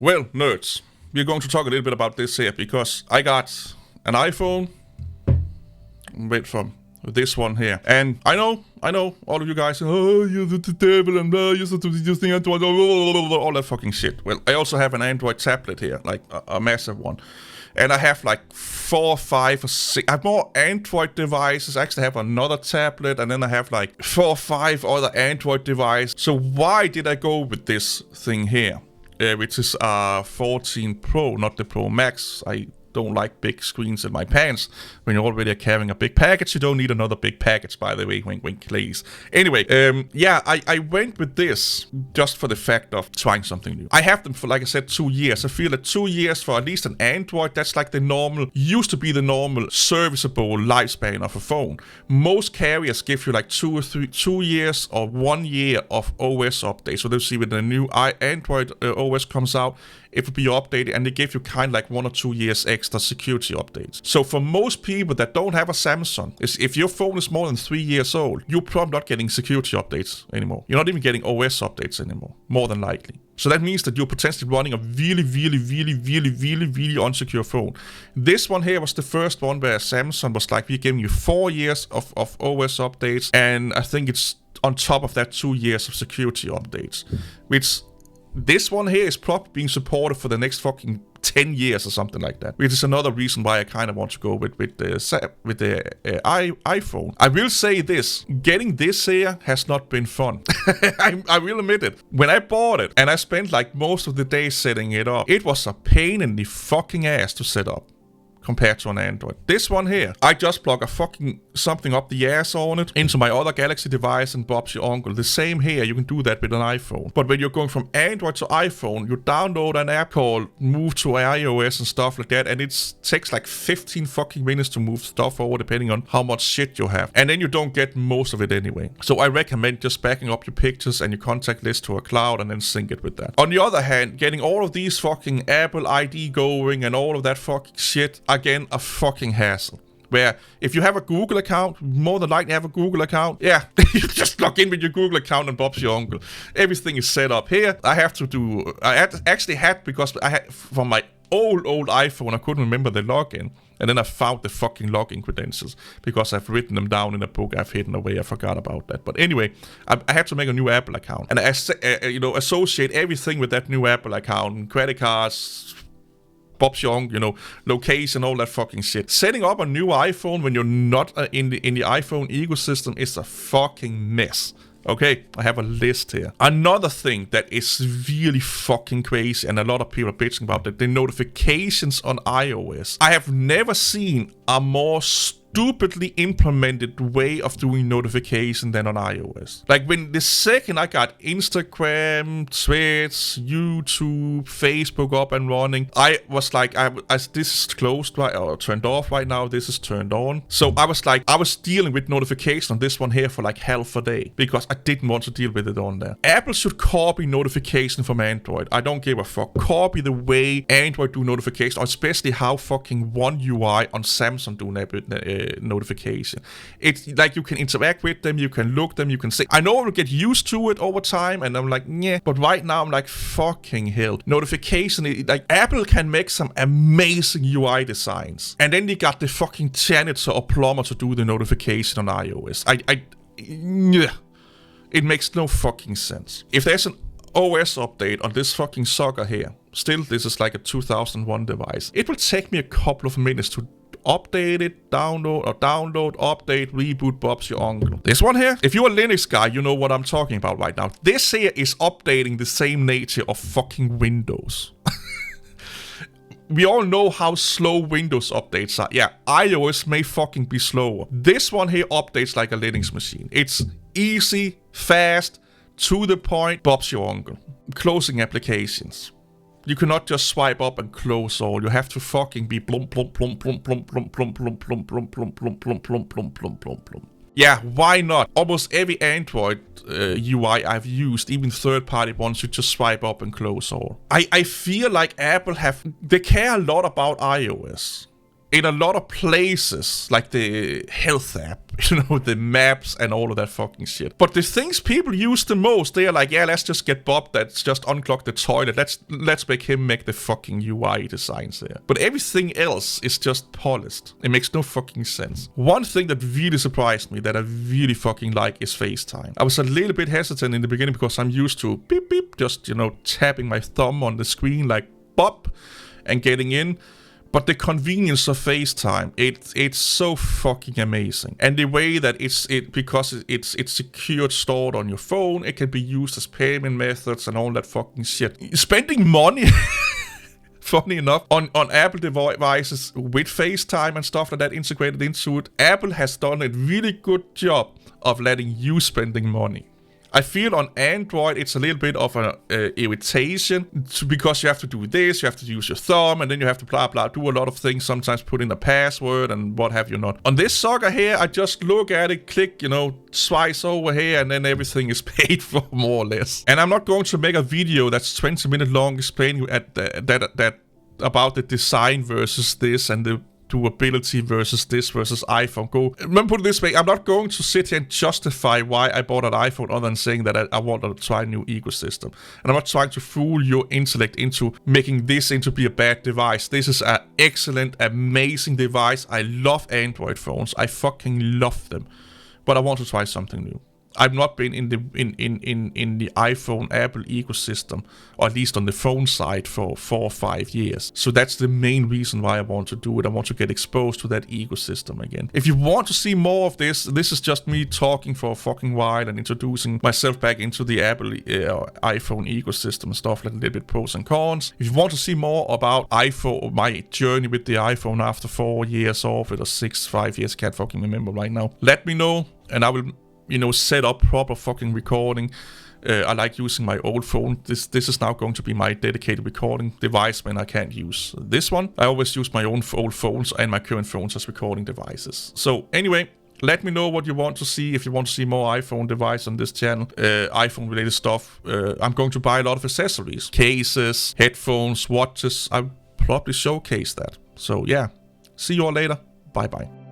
Well, nerds, we're going to talk a little bit about this here because I got an iPhone made from this one here. And I know, all of you guys, oh, you're the devil and you're using Android, all that fucking shit. Well, I also have an Android tablet here, like a massive one. And I have like 4, 5, or 6. I have more Android devices. I actually have another tablet, and then I have like 4 or 5 other Android devices. So why did I go with this thing here? Which is 14 Pro, not the Pro Max. I don't like big screens in my pants. When you're already carrying a big package, you don't need another big package, by the way. Wink, wink, please. Anyway, I went with this just for the fact of trying something new. I have them for, like I said, 2 years. I feel that 2 years for at least an Android, that's like the normal, used to be the normal serviceable lifespan of a phone. Most carriers give you like 2 years or 1 year of OS updates. So they'll see when the new Android OS comes out, it will be updated, and they give you kind of like 1 or 2 years extra security updates. So for most people that don't have a Samsung, if your phone is more than 3 years old, you're probably not getting security updates anymore. You're not even getting OS updates anymore, more than likely. So that means that you're potentially running a really unsecure phone. This one here was the first one where Samsung was like, we're giving you 4 years of OS updates, and I think it's on top of that 2 years of security updates, which this one here is probably being supported for the next fucking 10 years or something like that, which is another reason why I kind of want to go with the iPhone. I will say this, getting this here has not been fun. I will admit it. When I bought it and I spent like most of the day setting it up, it was a pain in the fucking ass to set up compared to an Android. This one here, I just plug a fucking something up the ass on it into my other Galaxy device and Bob's your uncle. The same here, you can do that with an iPhone. But when you're going from Android to iPhone, you download an app called Move to iOS and stuff like that, and it takes like 15 fucking minutes to move stuff over depending on how much shit you have. And then you don't get most of it anyway. So I recommend just backing up your pictures and your contact list to a cloud and then sync it with that. On the other hand, getting all of these fucking Apple ID going and all of that fucking shit, again, a fucking hassle. Where if you have a Google account, more than likely have a Google account, yeah, you just log in with your Google account and Bob's your uncle. Everything is set up here. I actually had, because I had from my old iPhone, I couldn't remember the login. And then I found the fucking login credentials because I've written them down in a book I've hidden away. I forgot about that. But anyway, I had to make a new Apple account. And I associate everything with that new Apple account. Credit cards, Bob's Young, location, all that fucking shit. Setting up a new iPhone when you're not in the iPhone ecosystem is a fucking mess. Okay, I have a list here. Another thing that is really fucking crazy, and a lot of people are bitching about it, the notifications on iOS. I have never seen a more stupidly implemented way of doing notification than on iOS. Like when the second I got Instagram, Twitch, YouTube, Facebook up and running, I was like, this is closed right or turned off right now, this is turned on. So I was dealing with notification on this one here for like half a day because I didn't want to deal with it on there. Apple should copy notification from Android. I don't give a fuck. Copy the way Android do notification, or especially how fucking One UI on Samsung do notification. It's like you can interact with them, you can look them, you can say, I know I will get used to it over time, and I'm like, yeah, but right now I'm like, fucking hell. Notification, like Apple can make some amazing UI designs, and then they got the fucking janitor or plumber to do the notification on iOS. It makes no fucking sense. If there's an OS update on this fucking sucker here, still this is like a 2001 device, it will take me a couple of minutes to update it, download, update, reboot Bob's your uncle. This one here, if you're a Linux guy, you know what I'm talking about right now. This here is updating the same nature of fucking Windows. We all know how slow Windows updates are. Yeah, iOS may fucking be slower. This one here updates like a Linux machine. It's easy, fast, to the point, Bob's your uncle. Closing applications. You cannot just swipe up and close all. You have to fucking be plum plum plum plum plum plum plum plum plum plum plum plum plum plum plum plum plum plum. Yeah, why not? Almost every Android UI I've used, even third-party ones, you just swipe up and close all. I feel like Apple they care a lot about iOS. in a lot of places, like the health app, the maps and all of that fucking shit. But the things people use the most, they are like, yeah, let's just get Bob that's just unclog the toilet. Let's make him make the fucking UI designs there. But everything else is just polished. It makes no fucking sense. One thing that really surprised me that I really fucking like is FaceTime. I was a little bit hesitant in the beginning because I'm used to beep beep, just, tapping my thumb on the screen like Bob and getting in. But the convenience of FaceTime, it's so fucking amazing. And the way that because it's secured, stored on your phone, it can be used as payment methods and all that fucking shit. Spending money, funny enough, on Apple devices with FaceTime and stuff like that integrated into it, Apple has done a really good job of letting you spending money. I feel on Android it's a little bit of an irritation because you have to do this, you have to use your thumb, and then you have to blah blah do a lot of things, sometimes put in a password and what have you not. On this sucker here, I just look at it, click, swipe over here, and then everything is paid for more or less. And I'm not going to make a video that's 20 minutes long explaining that about the design versus this and the doability versus this versus iPhone. Remember, put it this way, I'm not going to sit here and justify why I bought an iPhone other than saying that I want to try a new ecosystem. And I'm not trying to fool your intellect into making this into be a bad device. This is an excellent, amazing device. I love Android phones. I fucking love them. But I want to try something new. I've not been in the iPhone Apple ecosystem, or at least on the phone side, for 4 or 5 years. So that's the main reason why I want to do it. I want to get exposed to that ecosystem again. If you want to see more of this is just me talking for a fucking while and introducing myself back into the Apple iPhone ecosystem and stuff, like a little bit pros and cons. If you want to see more about iPhone, my journey with the iPhone after 4 years off it, or 5 years, can't fucking remember right now, let me know, and I will set up proper fucking recording. I like using my old phone. This is now going to be my dedicated recording device when I can't use this one. I always use my own old phones and my current phones as recording devices. So anyway, let me know what you want to see. If you want to see more iPhone device on this channel, iPhone related stuff, I'm going to buy a lot of accessories, cases, headphones, watches. I'll probably showcase that. So yeah, see you all later. Bye bye.